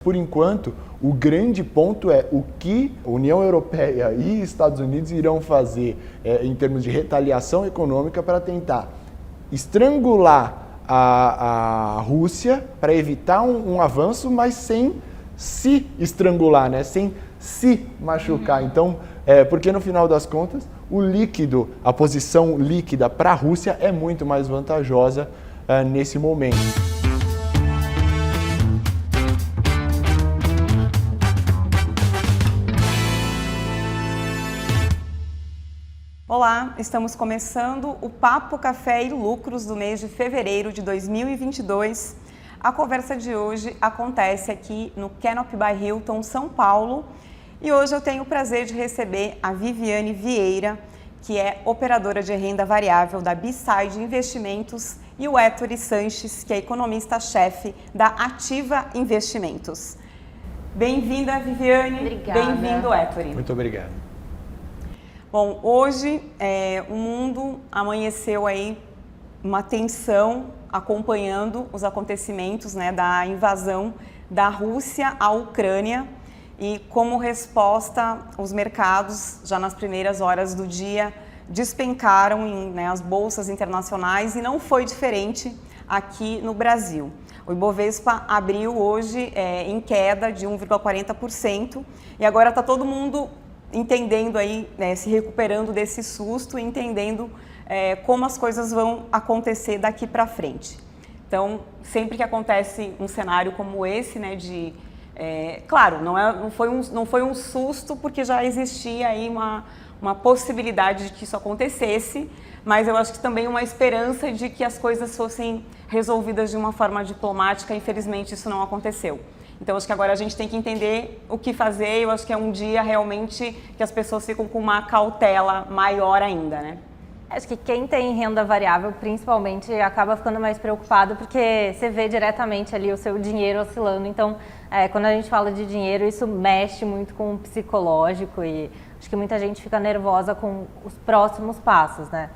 Por enquanto, o grande ponto é o que a União Europeia e Estados Unidos irão fazer em termos de retaliação econômica para tentar estrangular a Rússia para evitar um avanço, mas sem se estrangular, né? Sem se machucar. Então, porque no final das contas, o líquido, a posição líquida para a Rússia é muito mais vantajosa nesse momento. Olá, estamos começando o Papo Café e Lucros do mês de fevereiro de 2022. A conversa de hoje acontece aqui no Canopy by Hilton, São Paulo. E hoje eu tenho o prazer de receber a Viviane Vieira, que é operadora de renda variável da B-Side Investimentos, e o Ettore Sanches, que é economista-chefe da Ativa Investimentos. Bem-vinda, Viviane. Obrigada. Bem-vindo, Ettore. Muito obrigado. Bom, hoje o mundo amanheceu aí uma tensão acompanhando os acontecimentos, né, da invasão da Rússia à Ucrânia, e como resposta os mercados já nas primeiras horas do dia despencaram as bolsas internacionais, e não foi diferente aqui no Brasil. O Ibovespa abriu hoje em queda de 1,40%, e agora está todo mundo entendendo aí, se recuperando desse susto e entendendo como as coisas vão acontecer daqui para frente. Então, sempre que acontece um cenário como esse, né, claro, não foi um susto, porque já existia aí uma possibilidade de que isso acontecesse, mas eu acho que também uma esperança de que as coisas fossem resolvidas de uma forma diplomática. Infelizmente, isso não aconteceu. Então, acho que agora a gente tem que entender o que fazer. Eu acho que é um dia realmente que as pessoas ficam com uma cautela maior ainda, né? Acho que quem tem renda variável, principalmente, acaba ficando mais preocupado, porque você vê diretamente ali o seu dinheiro oscilando. Então, quando a gente fala de dinheiro, isso mexe muito com o psicológico, e acho que muita gente fica nervosa com os próximos passos, né?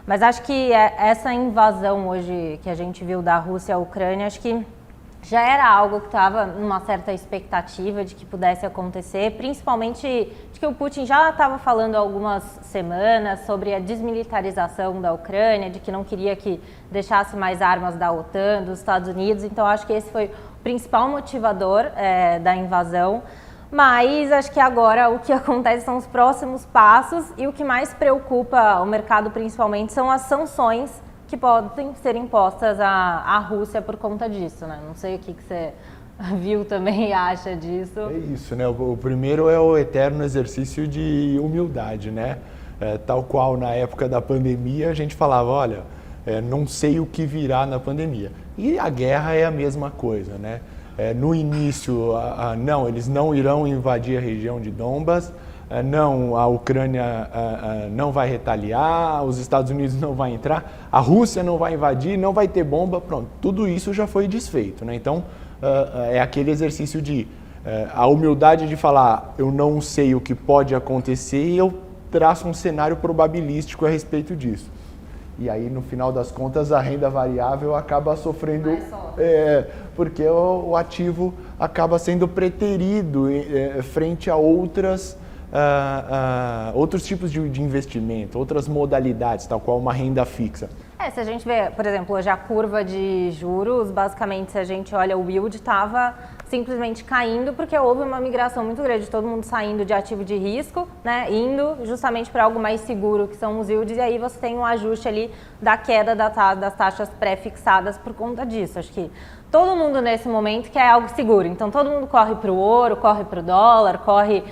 Mas acho que essa invasão hoje que a gente viu da Rússia à Ucrânia, acho que já era algo que estava numa certa expectativa de que pudesse acontecer, principalmente de que o Putin já estava falando há algumas semanas sobre a desmilitarização da Ucrânia, de que não queria que deixasse mais armas da OTAN, dos Estados Unidos. Então, acho que esse foi o principal motivador da invasão. Mas acho que agora o que acontece são os próximos passos, e o que mais preocupa o mercado principalmente são as sanções que podem ser impostas à Rússia por conta disso, né? Não sei o que você viu também e acha disso. É isso, né? O primeiro é o eterno exercício de humildade, né? Tal qual na época da pandemia a gente falava, olha, não sei o que virá na pandemia. E a guerra é a mesma coisa, né? No início, não, eles não irão invadir a região de Donbas, não, a Ucrânia não vai retaliar, os Estados Unidos não vai entrar, a Rússia não vai invadir, não vai ter bomba, pronto, tudo isso já foi desfeito, né? Então, é aquele exercício de a humildade de falar, eu não sei o que pode acontecer, e eu traço um cenário probabilístico a respeito disso. E aí, no final das contas, a renda variável acaba sofrendo, porque o ativo acaba sendo preterido frente a outros tipos de investimento, outras modalidades, tal qual uma renda fixa. Se a gente vê, por exemplo, hoje a curva de juros, basicamente, se a gente olha, o yield estava simplesmente caindo, porque houve uma migração muito grande, todo mundo saindo de ativo de risco, né, indo justamente para algo mais seguro, que são os yields, e aí você tem um ajuste ali da queda das taxas pré-fixadas por conta disso. Acho que todo mundo nesse momento quer algo seguro, então todo mundo corre para o ouro, corre para o dólar, corre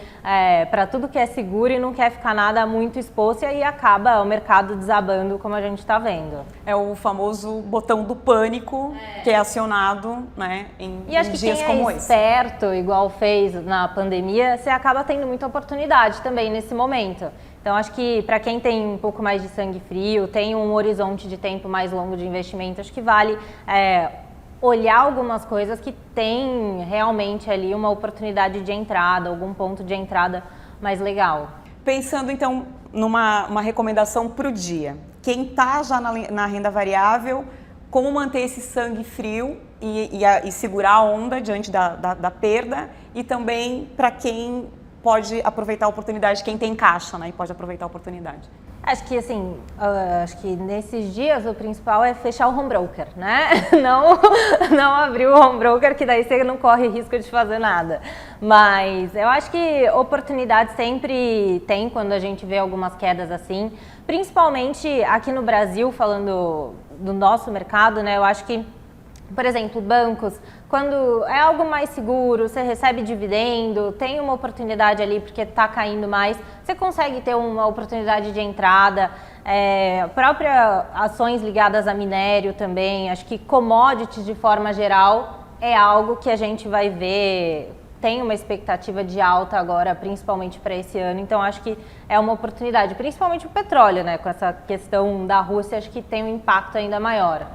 para tudo que é seguro e não quer ficar nada muito exposto, e aí acaba o mercado desabando, como a gente está vendo. É o famoso botão do pânico que é acionado, né, em e acho que dias como esse. Esperto, igual fez na pandemia, você acaba tendo muita oportunidade também nesse momento. Então, acho que para quem tem um pouco mais de sangue frio, tem um horizonte de tempo mais longo de investimento, acho que vale olhar algumas coisas que tem realmente ali uma oportunidade de entrada, algum ponto de entrada mais legal. Pensando então numa recomendação para o dia, quem está já na renda variável, como manter esse sangue frio e segurar a onda diante da perda, e também para quem pode aproveitar a oportunidade, quem tem caixa, né, e pode aproveitar a oportunidade. Acho que assim, acho que nesses dias o principal é fechar o home broker, né? Não abrir o home broker, que daí você não corre risco de fazer nada. Mas eu acho que oportunidade sempre tem quando a gente vê algumas quedas assim, principalmente aqui no Brasil, falando do nosso mercado, né? Eu acho que, por exemplo, bancos, quando é algo mais seguro, você recebe dividendo, tem uma oportunidade ali porque está caindo mais, você consegue ter uma oportunidade de entrada. Próprias ações ligadas a minério também, acho que commodities de forma geral é algo que a gente vai ver, tem uma expectativa de alta agora, principalmente para esse ano, então acho que é uma oportunidade, principalmente o petróleo, né? Com essa questão da Rússia, acho que tem um impacto ainda maior.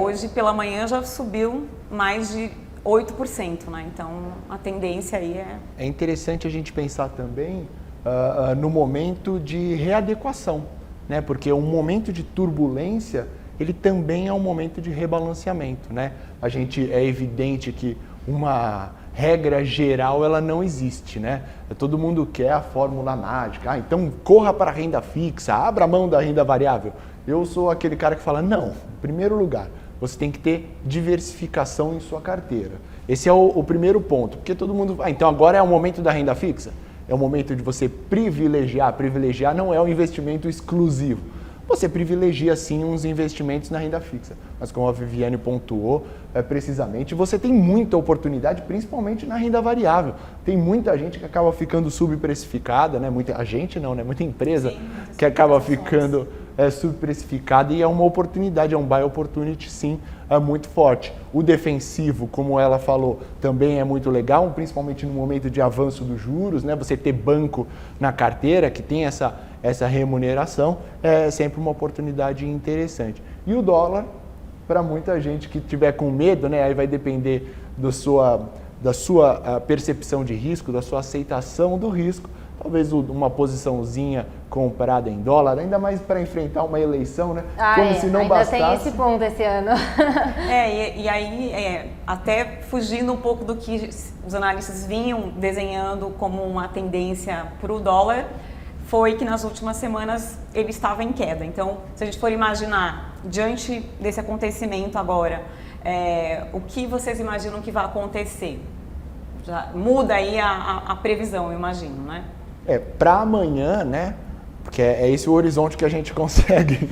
Hoje pela manhã já subiu mais de 8%, né? Então a tendência aí é... É interessante a gente pensar também no momento de readequação, né? Porque um momento de turbulência, ele também é um momento de rebalanceamento, né? É evidente que uma regra geral ela não existe, né? Todo mundo quer a fórmula mágica. Então corra para a renda fixa, abra mão da renda variável. Eu sou aquele cara que fala, não, em primeiro lugar, você tem que ter diversificação em sua carteira. Esse é o primeiro ponto, porque todo mundo... então agora é o momento da renda fixa? É o momento de você privilegiar. Privilegiar não é um investimento exclusivo. Você privilegia sim uns investimentos na renda fixa. Mas como a Viviane pontuou, precisamente, você tem muita oportunidade, principalmente na renda variável. Tem muita gente que acaba ficando subprecificada, né? Muita empresa sim, que acaba ficando subprecificada, e é uma oportunidade, é um buy opportunity sim, muito forte. O defensivo, como ela falou, também é muito legal, principalmente no momento de avanço dos juros, né? Você ter banco na carteira que tem essa remuneração é sempre uma oportunidade interessante. E o dólar, para muita gente que tiver com medo, né, aí vai depender da sua percepção de risco, da sua aceitação do risco, talvez uma posiçãozinha comprada em dólar, ainda mais para enfrentar uma eleição, né? Como se não ainda bastasse. Tem esse ponto esse ano. E aí, até fugindo um pouco do que os analistas vinham desenhando como uma tendência para o dólar, foi que nas últimas semanas ele estava em queda. Então, se a gente for imaginar, diante desse acontecimento agora, o que vocês imaginam que vai acontecer? Já muda aí a previsão, eu imagino, né? Para amanhã, né? Porque é esse o horizonte que a gente consegue.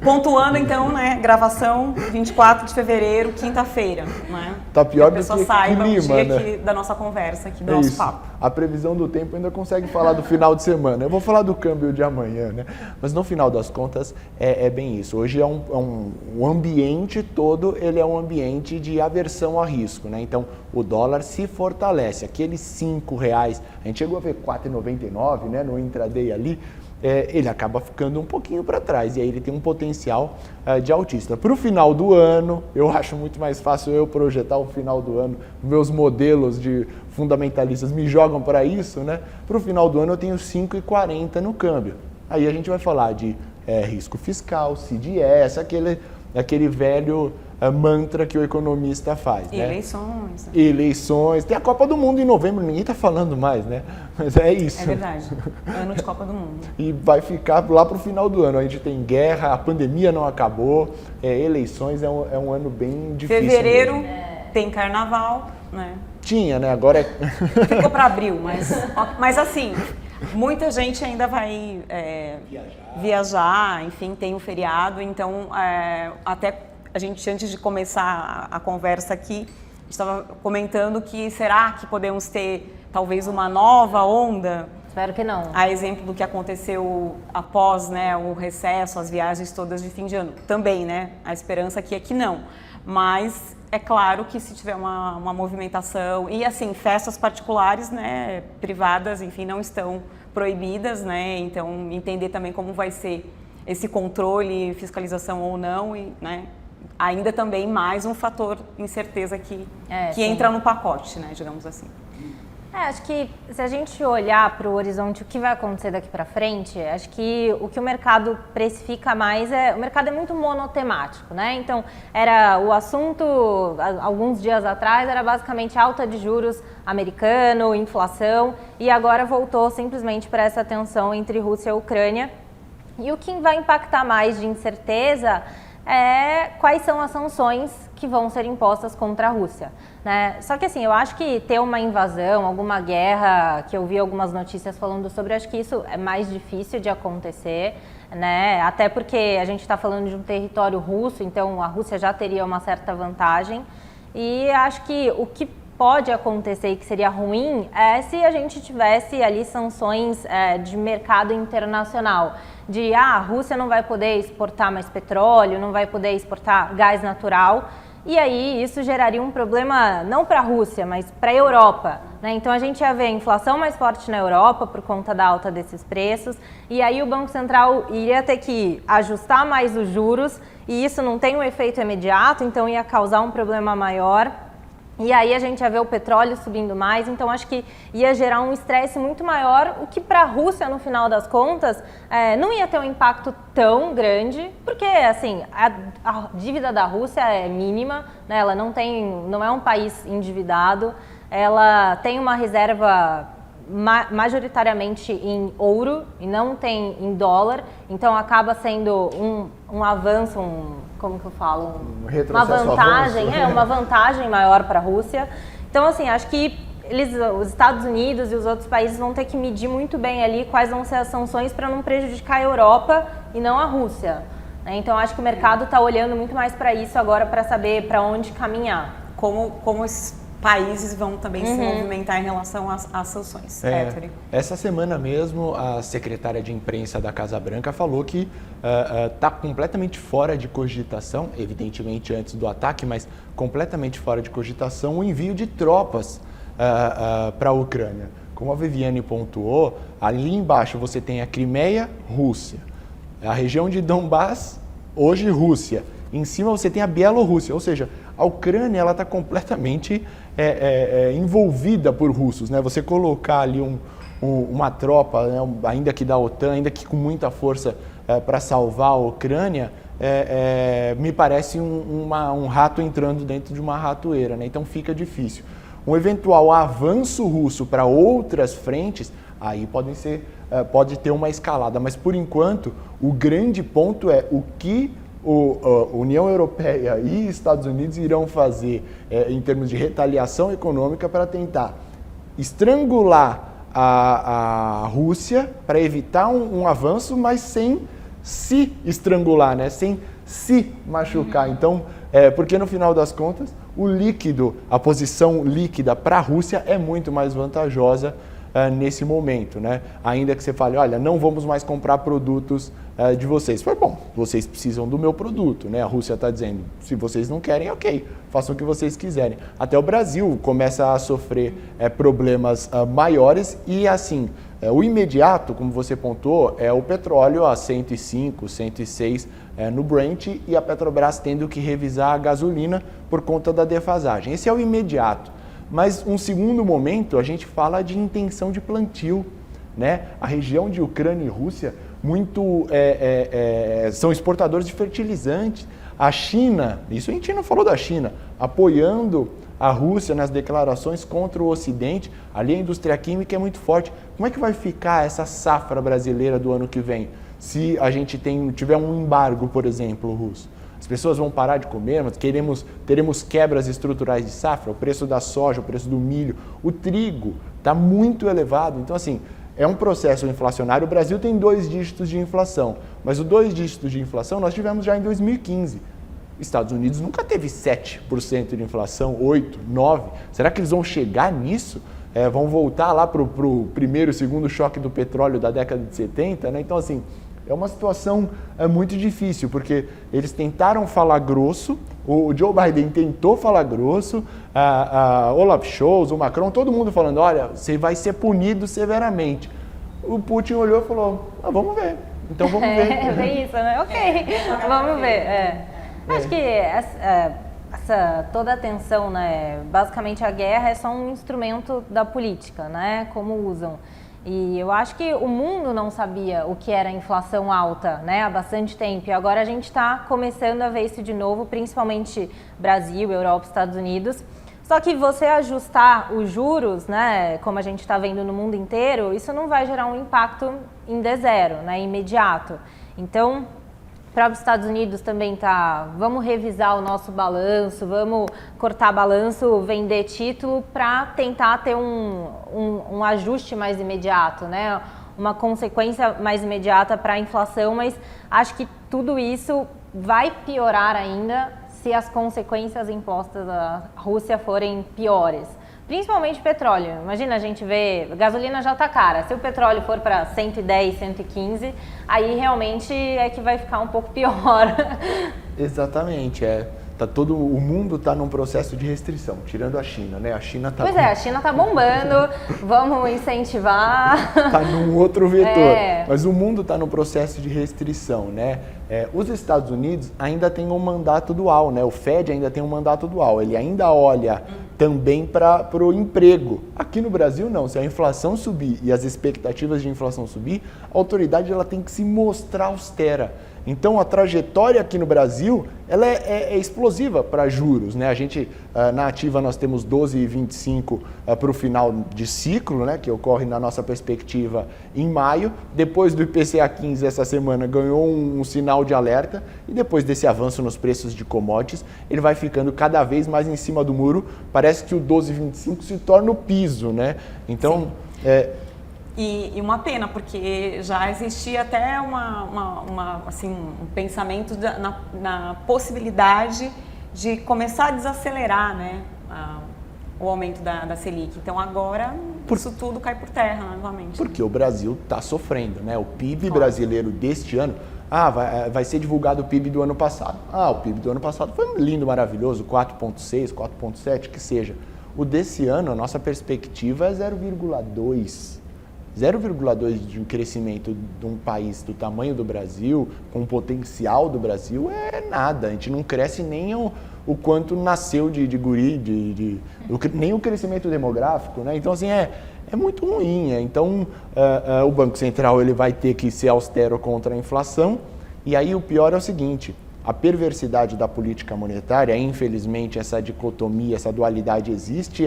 Pontuando então, né? Gravação 24 de fevereiro, quinta-feira, né? Tá pior do que a pessoa saiba clima, o dia né? aqui da nossa conversa, aqui do nosso papo. A previsão do tempo ainda consegue falar do final de semana. Eu vou falar do câmbio de amanhã, né? Mas no final das contas é bem isso. Hoje um ambiente todo, ele é um ambiente de aversão a risco, né? Então o dólar se fortalece. Aqueles R$5, a gente chegou a ver 4,99, né? No intraday ali. Ele acaba ficando um pouquinho para trás, e aí ele tem um potencial de altista. Para o final do ano, eu acho muito mais fácil eu projetar o final do ano, meus modelos de fundamentalistas me jogam para isso, né? Para o final do ano eu tenho 5,40 no câmbio. Aí a gente vai falar de risco fiscal, CDS, aquele velho mantra que o economista faz, né? Eleições. Eleições. Tem a Copa do Mundo em novembro, ninguém está falando mais, né? Mas é isso. É verdade. Ano de Copa do Mundo. E vai ficar lá para o final do ano. A gente tem guerra, a pandemia não acabou, eleições é um ano bem difícil. Fevereiro tem carnaval, né? Tinha, né? Agora Ficou para abril, mas assim, muita gente ainda vai viajar, enfim, tem um feriado, então até a gente, antes de começar a conversa aqui, estava comentando que será que podemos ter talvez uma nova onda? Espero que não. A exemplo do que aconteceu após, né, o recesso, as viagens todas de fim de ano. Também, né? A esperança aqui é que não. Mas é claro que se tiver uma movimentação e assim, festas particulares, né, privadas, enfim, não estão proibidas, né? Então entender também como vai ser esse controle, fiscalização ou não, e, né, ainda também mais um fator incerteza que entra no pacote, né, digamos assim. Acho que se a gente olhar para o horizonte, o que vai acontecer daqui para frente, acho que o mercado precifica mais o mercado é muito monotemático, né? Então, era o assunto, alguns dias atrás, era basicamente alta de juros americano, inflação, e agora voltou simplesmente para essa tensão entre Rússia e Ucrânia. E o que vai impactar mais de incerteza quais são as sanções que vão ser impostas contra a Rússia, né? Só que assim, eu acho que ter uma invasão, alguma guerra, que eu vi algumas notícias falando sobre, acho que isso é mais difícil de acontecer, né? Até porque a gente está falando de um território russo, então a Rússia já teria uma certa vantagem. E acho que o que pode acontecer e que seria ruim é se a gente tivesse ali sanções de mercado internacional, de a Rússia não vai poder exportar mais petróleo, não vai poder exportar gás natural, e aí isso geraria um problema não para a Rússia, mas para a Europa, né? Então a gente ia ver a inflação mais forte na Europa por conta da alta desses preços, e aí o Banco Central iria ter que ajustar mais os juros, e isso não tem um efeito imediato, então ia causar um problema maior. E aí a gente ia ver o petróleo subindo mais, então acho que ia gerar um estresse muito maior, o que para a Rússia, no final das contas, não ia ter um impacto tão grande, porque assim, a dívida da Rússia é mínima, né? Ela não é um país endividado, ela tem uma reserva majoritariamente em ouro e não tem em dólar, então acaba sendo um avanço, como que eu falo? Uma vantagem, uma vantagem maior para a Rússia. Então, assim, acho que os Estados Unidos e os outros países vão ter que medir muito bem ali quais vão ser as sanções para não prejudicar a Europa e não a Rússia, né? Então, acho que o mercado está olhando muito mais para isso agora para saber para onde caminhar. Como os países vão também se movimentar em relação às sanções. Essa semana mesmo, a secretária de imprensa da Casa Branca falou que está completamente fora de cogitação, evidentemente antes do ataque, mas completamente fora de cogitação, o envio de tropas para a Ucrânia. Como a Viviane pontuou, ali embaixo você tem a Crimeia, Rússia, a região de Donbass, hoje Rússia, em cima você tem a Bielorrússia, ou seja, a Ucrânia está completamente envolvida por russos, né? Você colocar ali uma tropa, né, ainda que da OTAN, ainda que com muita força para salvar a Ucrânia, me parece um rato entrando dentro de uma ratoeira, né? Então fica difícil. Um eventual avanço russo para outras frentes, aí pode ter uma escalada, mas por enquanto o grande ponto é o que a União Europeia e Estados Unidos irão fazer em termos de retaliação econômica para tentar estrangular a Rússia para evitar um avanço, mas sem se estrangular, né? Sem se machucar. Então, porque no final das contas, a posição líquida para a Rússia é muito mais vantajosa nesse momento, né? Ainda que você fale, olha, não vamos mais comprar produtos de vocês. Foi bom, vocês precisam do meu produto, né? A Rússia está dizendo, se vocês não querem, ok, façam o que vocês quiserem. Até o Brasil começa a sofrer problemas maiores e assim, o imediato, como você pontuou, é o petróleo a 105, 106 no Brent e a Petrobras tendo que revisar a gasolina por conta da defasagem. Esse é o imediato. Mas um segundo momento, a gente fala de intenção de plantio, né? A região de Ucrânia e Rússia são exportadores de fertilizantes. A China, isso a gente não falou da China, apoiando a Rússia nas declarações contra o Ocidente, ali a indústria química é muito forte. Como é que vai ficar essa safra brasileira do ano que vem, se a gente tiver um embargo, por exemplo, russo? As pessoas vão parar de comer, mas teremos quebras estruturais de safra, o preço da soja, o preço do milho, o trigo está muito elevado. Então, assim, é um processo inflacionário. O Brasil tem 2 dígitos de inflação, mas os 2 dígitos de inflação nós tivemos já em 2015. Estados Unidos nunca teve 7% de inflação, 8%, 9%. Será que eles vão chegar nisso? Vão voltar lá para o primeiro e segundo choque do petróleo da década de 70, né? Então, assim, é uma situação muito difícil, porque eles tentaram falar grosso, o Joe Biden tentou falar grosso, Olaf Scholz, o Macron, todo mundo falando, olha, você vai ser punido severamente. O Putin olhou e falou, vamos ver, então vamos ver. É bem isso, né? Ok, vamos ver. Acho que toda a tensão, né? Basicamente a guerra é só um instrumento da política, né? Como usam. E eu acho que o mundo não sabia o que era inflação alta, né? Há bastante tempo. E agora a gente está começando a ver isso de novo, principalmente Brasil, Europa, Estados Unidos. Só que você ajustar os juros, né, como a gente está vendo no mundo inteiro, isso não vai gerar um impacto em D0, né, imediato. Então, para os Estados Unidos também vamos revisar o nosso balanço, vamos cortar balanço, vender título para tentar ter um ajuste mais imediato, né, uma consequência mais imediata para a inflação, mas acho que tudo isso vai piorar ainda se as consequências impostas à Rússia forem piores. Principalmente petróleo. Imagina, a gente vê, a gasolina já está cara. Se o petróleo for para 110, 115, aí realmente é que vai ficar um pouco pior. Exatamente, o mundo está num processo de restrição, tirando a China, né? A China tá Pois a China está bombando, vamos incentivar. Está num outro vetor, mas o mundo está num processo de restrição, né? Os Estados Unidos ainda têm um mandato dual, né? O Fed ainda tem um mandato dual, ele ainda olha também para o emprego. Aqui no Brasil não, se a inflação subir e as expectativas de inflação subir, a autoridade ela tem que se mostrar austera. Então a trajetória aqui no Brasil ela é explosiva para juros, né? A gente na ativa nós temos 12,25 para o final de ciclo, né? Que ocorre na nossa perspectiva em maio. Depois do IPCA 15 essa semana ganhou um sinal de alerta e depois desse avanço nos preços de commodities ele vai ficando cada vez mais em cima do muro. Parece que o 12,25 se torna o piso, né? Então E uma pena, porque já existia até um pensamento na possibilidade de começar a desacelerar, né, o aumento da Selic. Então agora isso tudo cai por terra novamente. Porque o Brasil está sofrendo, né? O PIB brasileiro deste ano, vai ser divulgado o PIB do ano passado. O PIB do ano passado foi lindo, maravilhoso, 4,6, 4,7, que seja. O desse ano, a nossa perspectiva é 0,2. 0,2 de um crescimento de um país do tamanho do Brasil, com o potencial do Brasil, é nada. A gente não cresce nem o quanto nasceu de guri, nem o crescimento demográfico, né? Então, assim, é muito ruim. Então, o Banco Central ele vai ter que ser austero contra a inflação. E aí o pior é o seguinte, a perversidade da política monetária, infelizmente essa dicotomia, essa dualidade existe,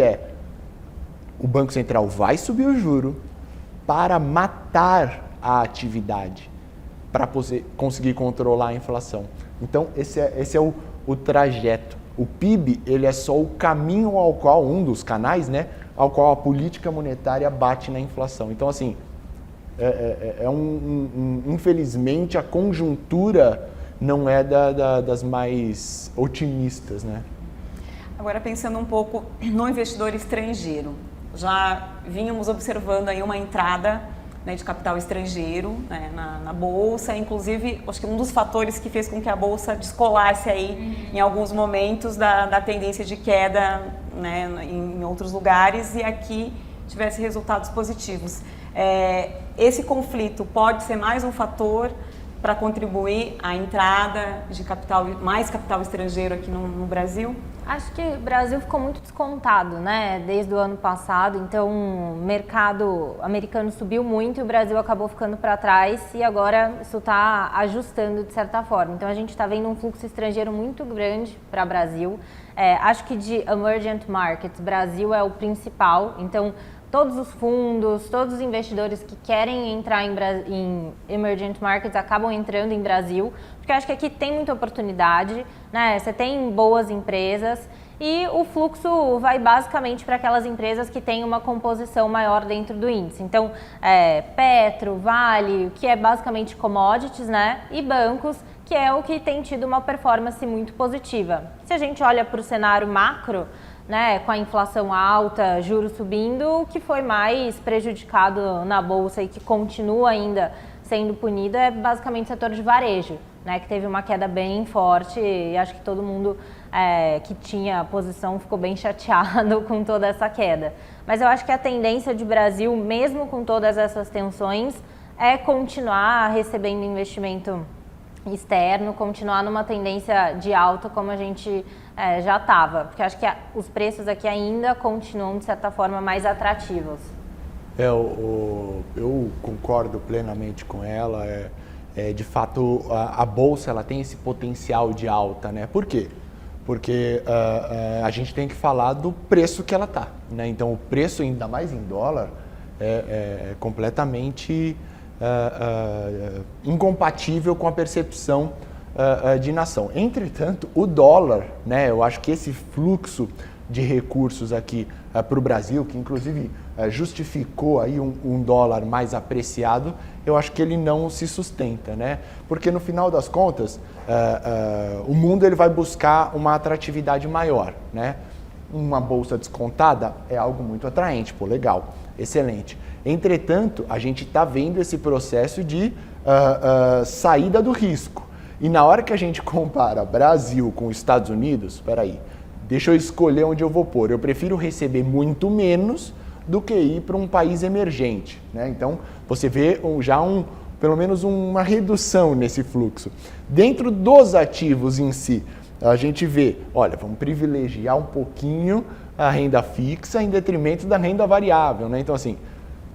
o Banco Central vai subir o juro para matar a atividade, para conseguir controlar a inflação. Então, esse é o trajeto. O PIB ele é só o caminho ao qual, um dos canais, né, ao qual a política monetária bate na inflação. Então, assim, infelizmente, a conjuntura não é das mais otimistas, né? Agora, pensando um pouco no investidor estrangeiro, já vínhamos observando aí uma entrada, né, de capital estrangeiro, né, na Bolsa. Inclusive, acho que um dos fatores que fez com que a Bolsa descolasse aí em alguns momentos da tendência de queda, né, em outros lugares e aqui tivesse resultados positivos. Esse conflito pode ser mais um fator para contribuir à entrada de mais capital estrangeiro aqui no Brasil? Acho que o Brasil ficou muito descontado, né, desde o ano passado, então o mercado americano subiu muito e o Brasil acabou ficando para trás e agora isso está ajustando de certa forma. Então a gente está vendo um fluxo estrangeiro muito grande para o Brasil. Acho que de emergent markets, Brasil é o principal, então todos os fundos, todos os investidores que querem entrar em emergent markets acabam entrando em Brasil, porque eu acho que aqui tem muita oportunidade, né? Você tem boas empresas e o fluxo vai basicamente para aquelas empresas que têm uma composição maior dentro do índice. Então, Petro, Vale, que é basicamente commodities, né? E bancos, que é o que tem tido uma performance muito positiva. Se a gente olha para o cenário macro, né, com a inflação alta, juros subindo, o que foi mais prejudicado na Bolsa e que continua ainda sendo punido é basicamente o setor de varejo, né, que teve uma queda bem forte e acho que todo mundo que tinha posição ficou bem chateado com toda essa queda. Mas eu acho que a tendência de Brasil, mesmo com todas essas tensões, é continuar recebendo investimento externo, continuar numa tendência de alta como a gente já estava, porque acho que os preços aqui ainda continuam, de certa forma, mais atrativos. Eu concordo plenamente com ela. De fato, a Bolsa ela tem esse potencial de alta, né? Por quê? Porque a gente tem que falar do preço que ela está, né? Então, o preço, ainda mais em dólar, é completamente incompatível com a percepção de nação. Entretanto, o dólar, né? Eu acho que esse fluxo de recursos aqui para o Brasil, que inclusive justificou aí um dólar mais apreciado, eu acho que ele não se sustenta, né? Porque no final das contas, o mundo ele vai buscar uma atratividade maior, né? Uma bolsa descontada é algo muito atraente, pô, legal, excelente. Entretanto, a gente está vendo esse processo de saída do risco. E na hora que a gente compara Brasil com Estados Unidos, espera aí, deixa eu escolher onde eu vou pôr. Eu prefiro receber muito menos do que ir para um país emergente, né? Então, você vê já pelo menos uma redução nesse fluxo. Dentro dos ativos em si, a gente vê, olha, vamos privilegiar um pouquinho a renda fixa em detrimento da renda variável, né? Então, assim,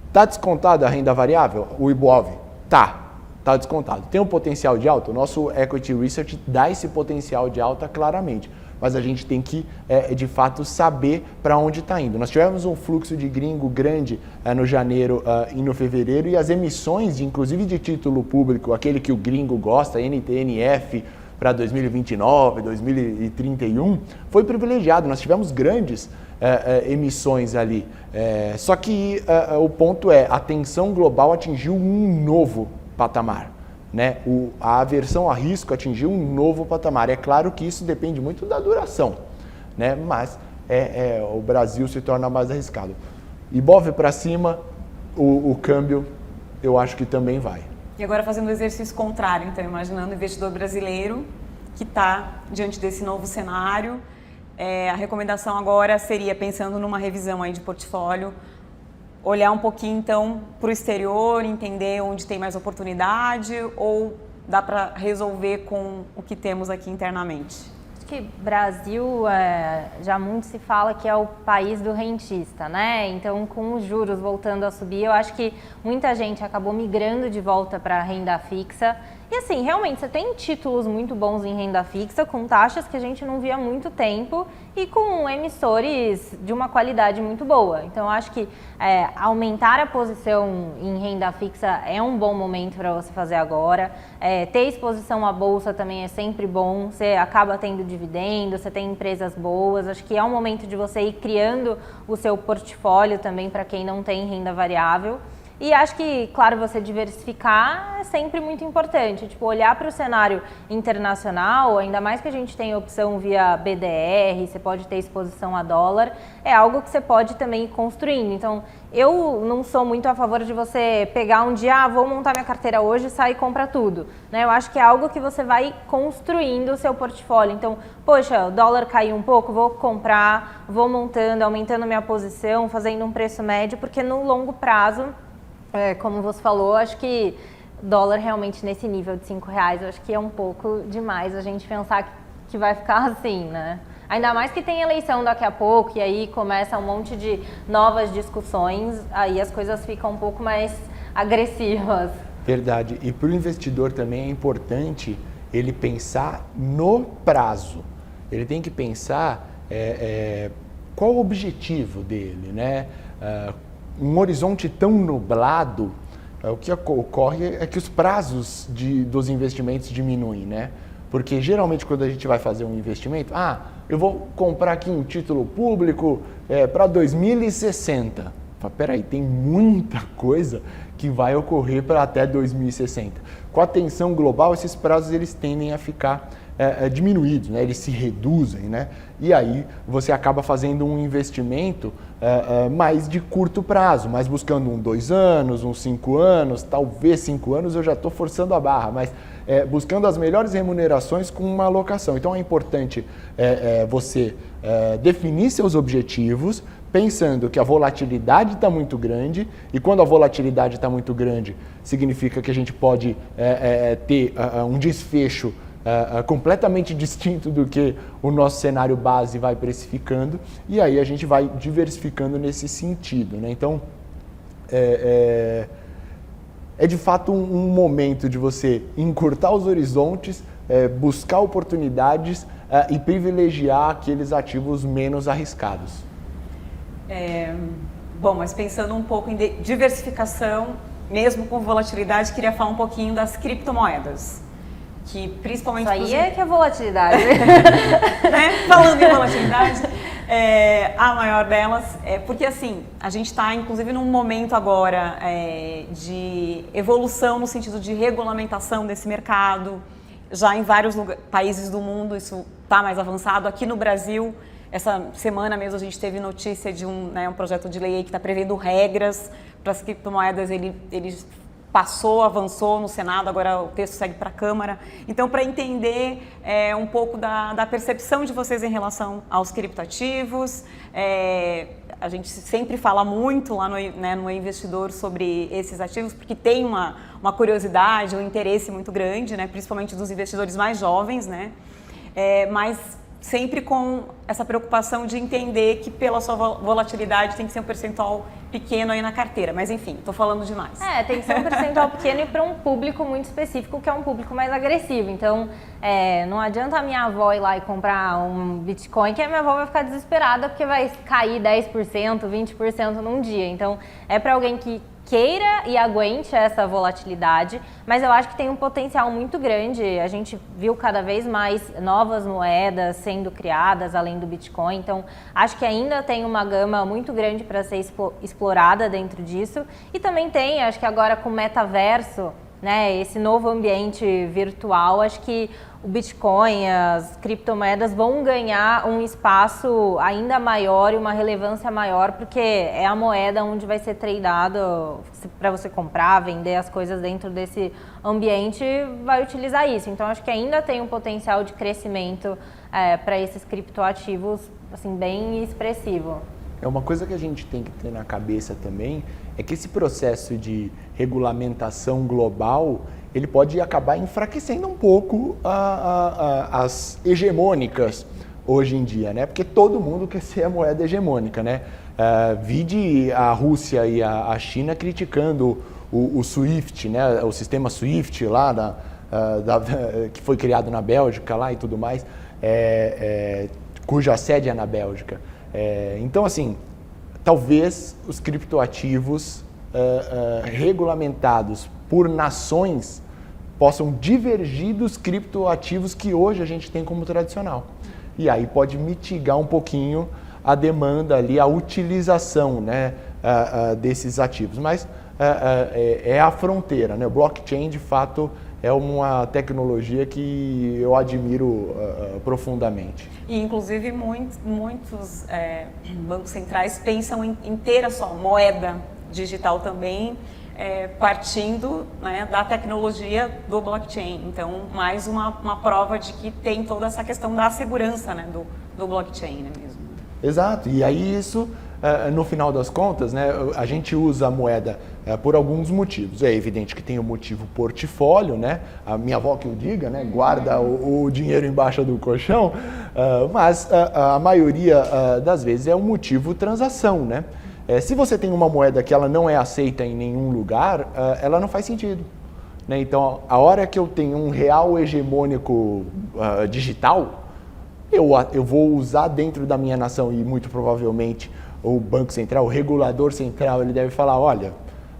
está descontada a renda variável? O Ibov? Tá descontado. Tem um potencial de alta? O nosso Equity Research dá esse potencial de alta claramente, mas a gente tem que, de fato, saber para onde está indo. Nós tivemos um fluxo de gringo grande no janeiro e no fevereiro, e as emissões, inclusive de título público, aquele que o gringo gosta, NTNF, para 2029, 2031, foi privilegiado. Nós tivemos grandes emissões ali. Só que o ponto é, a tensão global atingiu um novo patamar, né? A aversão a risco atingiu um novo patamar. É claro que isso depende muito da duração, né? Mas o Brasil se torna mais arriscado. Ibov para cima, o câmbio eu acho que também vai. E agora fazendo o exercício contrário, então, imaginando o investidor brasileiro que está diante desse novo cenário, a recomendação agora seria, pensando numa revisão aí de portfólio, olhar um pouquinho, então, para o exterior, entender onde tem mais oportunidade, ou dá para resolver com o que temos aqui internamente? Acho que Brasil, já muito se fala que é o país do rentista, né? Então, com os juros voltando a subir, eu acho que muita gente acabou migrando de volta para a renda fixa. E assim, realmente, você tem títulos muito bons em renda fixa, com taxas que a gente não via há muito tempo e com emissores de uma qualidade muito boa. Então, eu acho que aumentar a posição em renda fixa é um bom momento para você fazer agora. Ter exposição à bolsa também é sempre bom, você acaba tendo dividendo, você tem empresas boas. Acho que é um momento de você ir criando o seu portfólio também para quem não tem renda variável. E acho que, claro, você diversificar é sempre muito importante. Tipo, olhar para o cenário internacional, ainda mais que a gente tem opção via BDR, você pode ter exposição a dólar, é algo que você pode também ir construindo. Então, eu não sou muito a favor de você pegar um dia, vou montar minha carteira hoje e sair e comprar tudo, né? Eu acho que é algo que você vai construindo o seu portfólio. Então, poxa, o dólar caiu um pouco, vou comprar, vou montando, aumentando minha posição, fazendo um preço médio, porque no longo prazo, como você falou, acho que dólar realmente nesse nível de R$5, eu acho que é um pouco demais a gente pensar que vai ficar assim, né? Ainda mais que tem eleição daqui a pouco e aí começa um monte de novas discussões, aí as coisas ficam um pouco mais agressivas. Verdade. E para o investidor também é importante ele pensar no prazo. Ele tem que pensar qual o objetivo dele, né? Um horizonte tão nublado, o que ocorre é que os prazos dos investimentos diminuem, né? Porque geralmente quando a gente vai fazer um investimento, eu vou comprar aqui um título público para 2060. Peraí, tem muita coisa que vai ocorrer para até 2060. Com a tensão global, esses prazos eles tendem a ficar diminuídos, né? Eles se reduzem, né? E aí você acaba fazendo um investimento mais de curto prazo, mais buscando 2 anos, 5 anos, talvez 5 anos eu já estou forçando a barra, mas buscando as melhores remunerações com uma alocação. Então é importante você definir seus objetivos, pensando que a volatilidade está muito grande, e quando a volatilidade está muito grande, significa que a gente pode ter um desfecho completamente distinto do que o nosso cenário base vai precificando, e aí a gente vai diversificando nesse sentido, né? Então, é de fato um momento de você encurtar os horizontes, buscar oportunidades e privilegiar aqueles ativos menos arriscados. Bom, mas pensando um pouco em diversificação, mesmo com volatilidade, queria falar um pouquinho das criptomoedas. Que principalmente... Isso aí que é volatilidade. Né? Falando em volatilidade, a maior delas porque assim, a gente está inclusive num momento agora de evolução no sentido de regulamentação desse mercado. Já em vários países do mundo isso está mais avançado. Aqui no Brasil, essa semana mesmo a gente teve notícia de um projeto de lei que está prevendo regras para as criptomoedas. Ele avançou no Senado, agora o texto segue para a Câmara. Então, para entender um pouco da percepção de vocês em relação aos criptoativos, a gente sempre fala muito lá no Investidor sobre esses ativos, porque tem uma curiosidade, um interesse muito grande, né, principalmente dos investidores mais jovens, né, mas sempre com essa preocupação de entender que pela sua volatilidade tem que ser um percentual pequeno aí na carteira. Mas enfim, estou falando demais. Tem que ser um percentual pequeno e para um público muito específico, que é um público mais agressivo. Então, não adianta a minha avó ir lá e comprar um Bitcoin, que a minha avó vai ficar desesperada porque vai cair 10%, 20% num dia. Então, é para alguém que queira e aguente essa volatilidade, mas eu acho que tem um potencial muito grande. A gente viu cada vez mais novas moedas sendo criadas além do Bitcoin, então acho que ainda tem uma gama muito grande para ser explorada dentro disso. E também tem, acho que agora com o metaverso, né, esse novo ambiente virtual, acho que o Bitcoin, as criptomoedas vão ganhar um espaço ainda maior e uma relevância maior, porque é a moeda onde vai ser tradeado para você comprar, vender as coisas dentro desse ambiente, vai utilizar isso. Então, acho que ainda tem um potencial de crescimento para esses criptoativos assim, bem expressivo. Uma coisa que a gente tem que ter na cabeça também é que esse processo de regulamentação global, ele pode acabar enfraquecendo um pouco as hegemônicas hoje em dia, né? Porque todo mundo quer ser a moeda hegemônica, né? Vide a Rússia e a China criticando o SWIFT, né? O sistema SWIFT lá, que foi criado na Bélgica lá e tudo mais, cuja sede é na Bélgica. Então, assim, talvez os criptoativos regulamentados por nações possam divergir dos criptoativos que hoje a gente tem como tradicional. E aí pode mitigar um pouquinho a demanda ali, a utilização, né, desses ativos. Mas é a fronteira, né? O blockchain, de fato, é uma tecnologia que eu admiro profundamente. E, inclusive, muitos bancos centrais pensam em ter a sua moeda digital também, partindo, né, da tecnologia do blockchain. Então, mais uma prova de que tem toda essa questão da segurança, né, do blockchain, né, mesmo. Exato. E aí isso, no final das contas, né, a gente usa a moeda por alguns motivos. É evidente que tem o motivo portfólio, né? A minha avó que o diga, né? Guarda o dinheiro embaixo do colchão, mas a maioria das vezes é um motivo transação, né? Se você tem uma moeda que ela não é aceita em nenhum lugar, ela não faz sentido, né? Então, a hora que eu tenho um real hegemônico digital, eu vou usar dentro da minha nação, e muito provavelmente o Banco Central, o regulador central, ele deve falar, olha,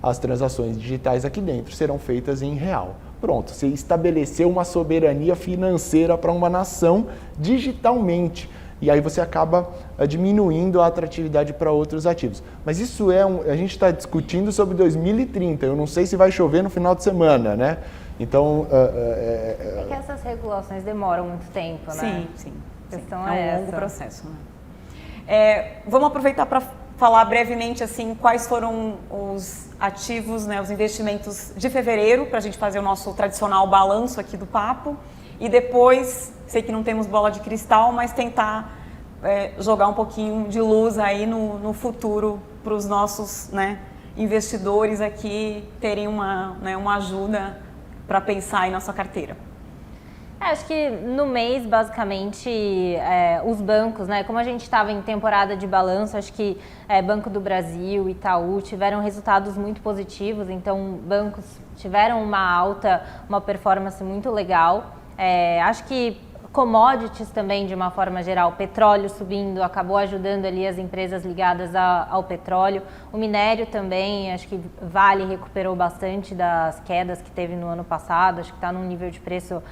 as transações digitais aqui dentro serão feitas em real. Pronto, você estabeleceu uma soberania financeira para uma nação digitalmente. E aí você acaba diminuindo a atratividade para outros ativos. Mas isso a gente está discutindo sobre 2030, eu não sei se vai chover no final de semana, né? Então... É que essas regulações demoram muito tempo, né? Sim. A questão é um longo processo, né? Vamos aproveitar para falar brevemente assim, quais foram os ativos, né, os investimentos de fevereiro, para a gente fazer o nosso tradicional balanço aqui do papo. E depois, sei que não temos bola de cristal, mas tentar jogar um pouquinho de luz aí no futuro para os nossos, né, investidores aqui terem uma ajuda para pensar aí na sua carteira. Acho que no mês, basicamente, os bancos, né? Como a gente estava em temporada de balanço, acho que Banco do Brasil, Itaú tiveram resultados muito positivos, então bancos tiveram uma alta, uma performance muito legal. Acho que commodities também, de uma forma geral, petróleo subindo, acabou ajudando ali as empresas ligadas ao petróleo. O minério também, acho que Vale recuperou bastante das quedas que teve no ano passado, acho que está num nível de preço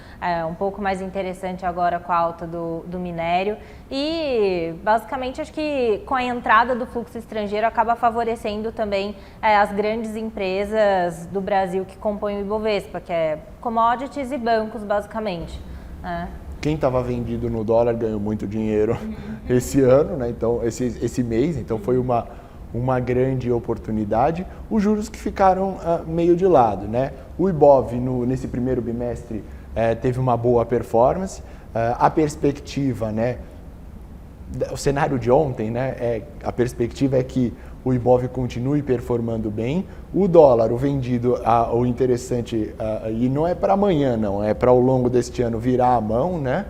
um pouco mais interessante agora com a alta do minério. E, basicamente, acho que com a entrada do fluxo estrangeiro acaba favorecendo também as grandes empresas do Brasil que compõem o Ibovespa, que é commodities e bancos, basicamente. Quem estava vendido no dólar ganhou muito dinheiro esse ano, né? Então, esse mês, então foi uma grande oportunidade. Os juros que ficaram meio de lado, né? O Ibov, nesse primeiro bimestre, teve uma boa performance. A perspectiva, né? O cenário de ontem, né? A perspectiva é que o Ibov continue performando bem. O dólar, o vendido, o interessante, e não é para amanhã, não, é para ao longo deste ano virar a mão, né?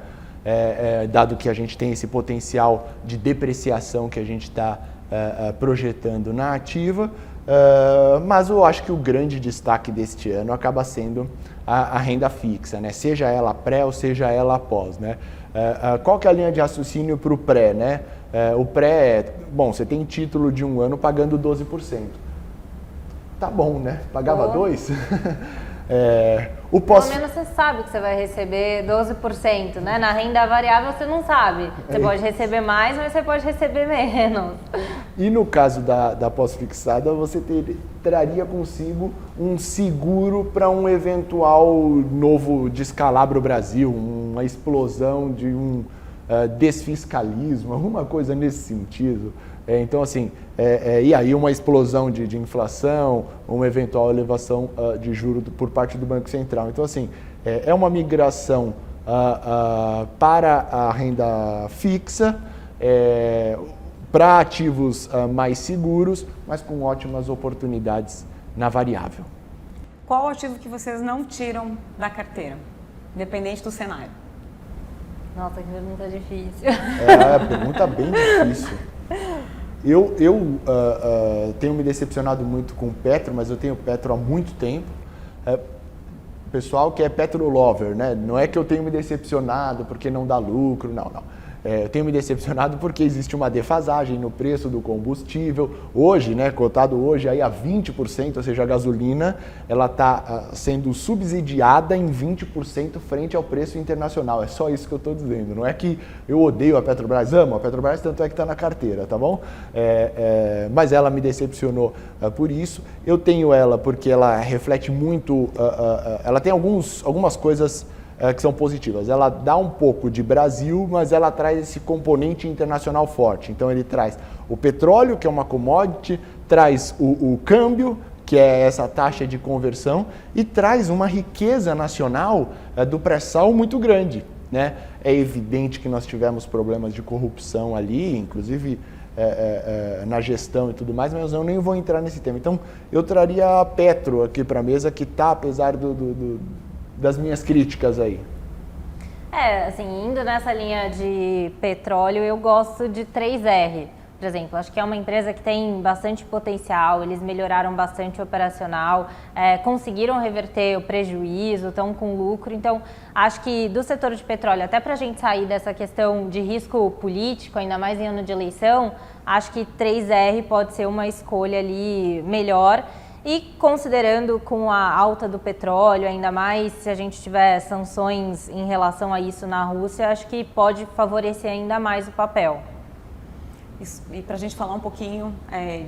Dado que a gente tem esse potencial de depreciação que a gente está projetando na ativa. Mas eu acho que o grande destaque deste ano acaba sendo a renda fixa, né? Seja ela pré ou seja ela pós, né? Qual que é a linha de raciocínio para o pré, né? O pré bom, você tem título de um ano pagando 12%. Tá bom, né? Pagava 2%? Pelo menos você sabe que você vai receber 12%, né? Na renda variável você não sabe. Você pode receber mais, mas você pode receber menos. E no caso da pós-fixada, você traria consigo um seguro para um eventual novo descalabro Brasil, uma explosão de um desfiscalismo, alguma coisa nesse sentido. Então, assim, e aí uma explosão de inflação, uma eventual elevação de juros por parte do Banco Central. Então, assim, é uma migração para a renda fixa, para ativos mais seguros, mas com ótimas oportunidades na variável. Qual o ativo que vocês não tiram da carteira, independente do cenário? Nossa, que pergunta difícil. É uma pergunta bem difícil. Eu tenho me decepcionado muito com o Petro, mas eu tenho Petro há muito tempo. Pessoal que é Petro lover, né? Não é que eu tenho me decepcionado porque não dá lucro, não. Eu tenho me decepcionado porque existe uma defasagem no preço do combustível. Hoje, né, cotado hoje aí a 20%, ou seja, a gasolina, ela está sendo subsidiada em 20% frente ao preço internacional. É só isso que eu estou dizendo. Não é que eu odeio a Petrobras, amo a Petrobras, tanto é que está na carteira, tá bom? Mas ela me decepcionou por isso. Eu tenho ela porque ela reflete muito, ela tem algumas coisas que são positivas. Ela dá um pouco de Brasil, mas ela traz esse componente internacional forte. Então ele traz o petróleo, que é uma commodity, traz o câmbio, que é essa taxa de conversão, e traz uma riqueza nacional do pré-sal muito grande, né? É evidente que nós tivemos problemas de corrupção ali, inclusive na gestão e tudo mais, mas eu nem vou entrar nesse tema. Então eu traria a Petro aqui para a mesa, que está, apesar das minhas críticas aí. Assim, indo nessa linha de petróleo, eu gosto de 3R, por exemplo. Acho que é uma empresa que tem bastante potencial, eles melhoraram bastante o operacional, conseguiram reverter o prejuízo, estão com lucro. Então, acho que do setor de petróleo, até para a gente sair dessa questão de risco político, ainda mais em ano de eleição, acho que 3R pode ser uma escolha ali melhor. E considerando com a alta do petróleo, ainda mais se a gente tiver sanções em relação a isso na Rússia, acho que pode favorecer ainda mais o papel. E para a gente falar um pouquinho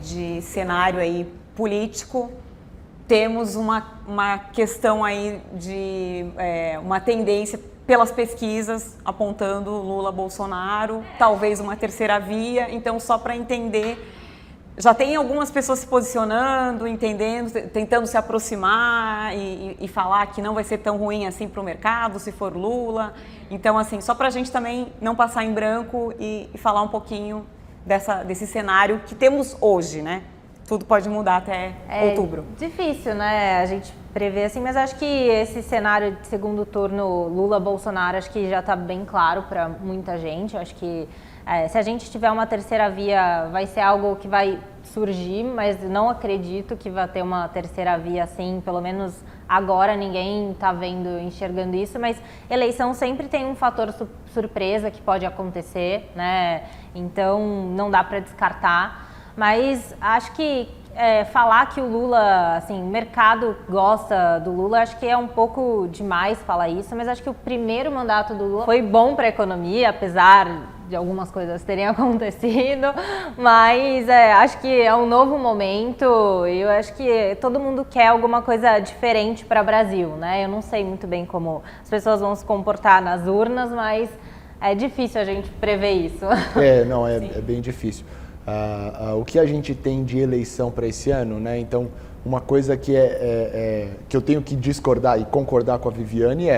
de cenário aí político, temos uma questão aí de uma tendência pelas pesquisas apontando Lula, Bolsonaro, talvez uma terceira via. Então, só para entender, já tem algumas pessoas se posicionando, entendendo, tentando se aproximar e falar que não vai ser tão ruim assim para o mercado se for Lula. Então, assim, só para a gente também não passar em branco e falar um pouquinho desse cenário que temos hoje, né? tudo pode mudar até outubro. Difícil, né, a gente prever assim, mas acho que esse cenário de segundo turno Lula-Bolsonaro acho que já está bem claro para muita gente. Acho que se a gente tiver uma terceira via vai ser algo que vai surgir, mas não acredito que vai ter uma terceira via assim, pelo menos agora ninguém está vendo, enxergando isso, mas eleição sempre tem um fator surpresa que pode acontecer, né? Então não dá para descartar, mas acho que falar que o Lula, assim, o mercado gosta do Lula, acho que é um pouco demais falar isso, mas acho que o primeiro mandato do Lula foi bom para a economia, apesar de algumas coisas terem acontecido, mas acho que é um novo momento e eu acho que todo mundo quer alguma coisa diferente para o Brasil, né? Eu não sei muito bem como as pessoas vão se comportar nas urnas, mas é difícil a gente prever isso. É bem difícil. O que a gente tem de eleição para esse ano, né? Então, uma coisa que que eu tenho que discordar e concordar com a Viviane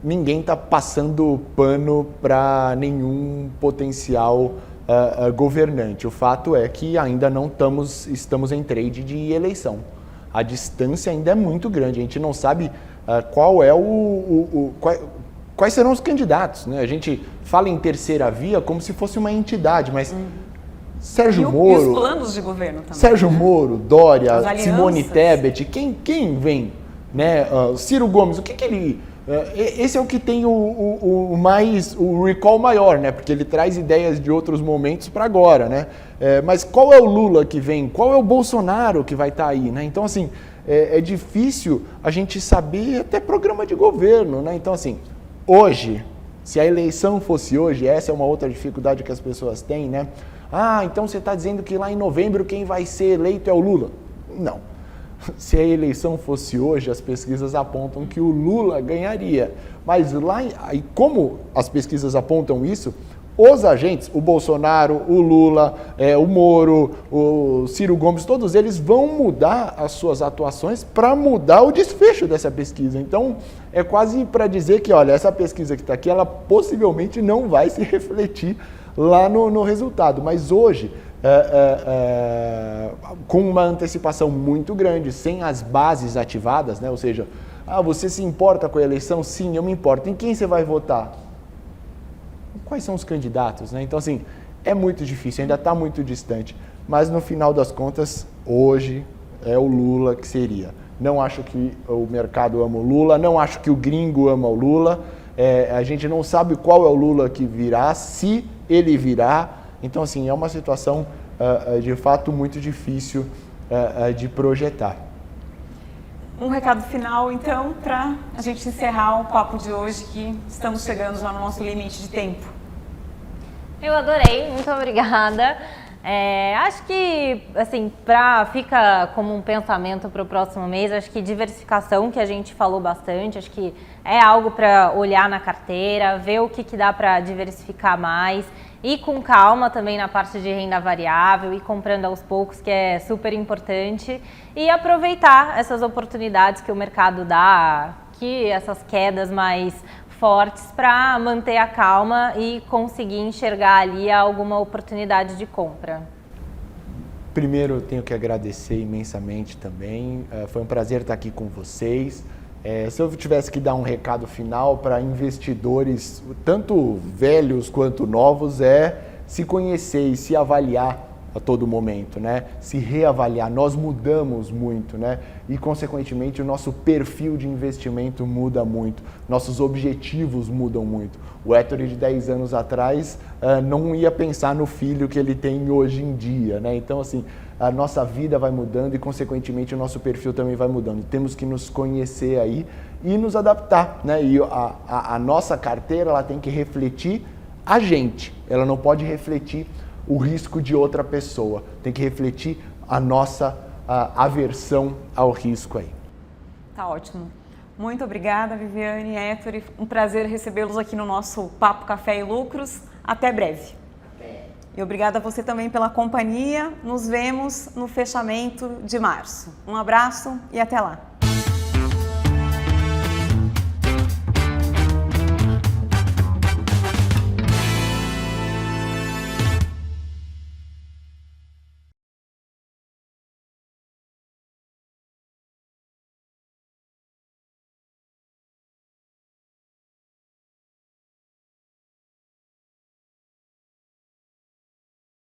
ninguém está passando pano para nenhum potencial governante. O fato é que ainda não estamos em trade de eleição. A distância ainda é muito grande. A gente não sabe qual é quais serão os candidatos, né? A gente fala em terceira via como se fosse uma entidade, mas Sérgio Moro... E os planos de governo também. Sérgio Moro, Dória, Simone Tebet, quem vem? Né? Ciro Gomes, o que ele... Esse é o que tem o recall maior, né? Porque ele traz ideias de outros momentos para agora, né? Mas qual é o Lula que vem? Qual é o Bolsonaro que vai estar aí, né? Então, assim, é difícil a gente saber até programa de governo, né? Então, assim, hoje, se a eleição fosse hoje, essa é uma outra dificuldade que as pessoas têm, né? Então você está dizendo que lá em novembro quem vai ser eleito é o Lula? Não. Se a eleição fosse hoje, as pesquisas apontam que o Lula ganharia. Mas lá, como as pesquisas apontam isso, os agentes, o Bolsonaro, o Lula, o Moro, o Ciro Gomes, todos eles vão mudar as suas atuações para mudar o desfecho dessa pesquisa. Então, é quase para dizer que, olha, essa pesquisa que está aqui, ela possivelmente não vai se refletir lá no resultado. Mas hoje... com uma antecipação muito grande, sem as bases ativadas, né? Ou seja, você se importa com a eleição? Sim, eu me importo. Em quem você vai votar? Quais são os candidatos, né? Então, assim, é muito difícil, ainda está muito distante. Mas, no final das contas, hoje é o Lula que seria. Não acho que o mercado ama o Lula, não acho que o gringo ama o Lula. A gente não sabe qual é o Lula que virá, se ele virá. Então, assim, é uma situação, de fato, muito difícil de projetar. Um recado final, então, para a gente encerrar o papo de hoje, que estamos chegando já no nosso limite de tempo. Eu adorei, muito obrigada. Acho que, assim, fica como um pensamento para o próximo mês, acho que diversificação, que a gente falou bastante, acho que é algo para olhar na carteira, ver o que dá para diversificar mais, e com calma também na parte de renda variável, e comprando aos poucos, que é super importante, e aproveitar essas oportunidades que o mercado dá, que essas quedas mais fortes, para manter a calma e conseguir enxergar ali alguma oportunidade de compra. Primeiro, eu tenho que agradecer imensamente também. Foi um prazer estar aqui com vocês. Se eu tivesse que dar um recado final para investidores, tanto velhos quanto novos, se conhecer e se avaliar a todo momento, né? Se reavaliar. Nós mudamos muito, né? E, consequentemente, o nosso perfil de investimento muda muito. Nossos objetivos mudam muito. O Ettore, de 10 anos atrás, não ia pensar no filho que ele tem hoje em dia, né? Então, assim, a nossa vida vai mudando e, consequentemente, o nosso perfil também vai mudando. Temos que nos conhecer aí e nos adaptar, né? E a nossa carteira, ela tem que refletir a gente. Ela não pode refletir o risco de outra pessoa. Tem que refletir a nossa aversão ao risco aí. Tá ótimo. Muito obrigada, Viviane e Ettore. Um prazer recebê-los aqui no nosso Papo Café e Lucros. Até breve. E obrigada a você também pela companhia. Nos vemos no fechamento de março. Um abraço e até lá.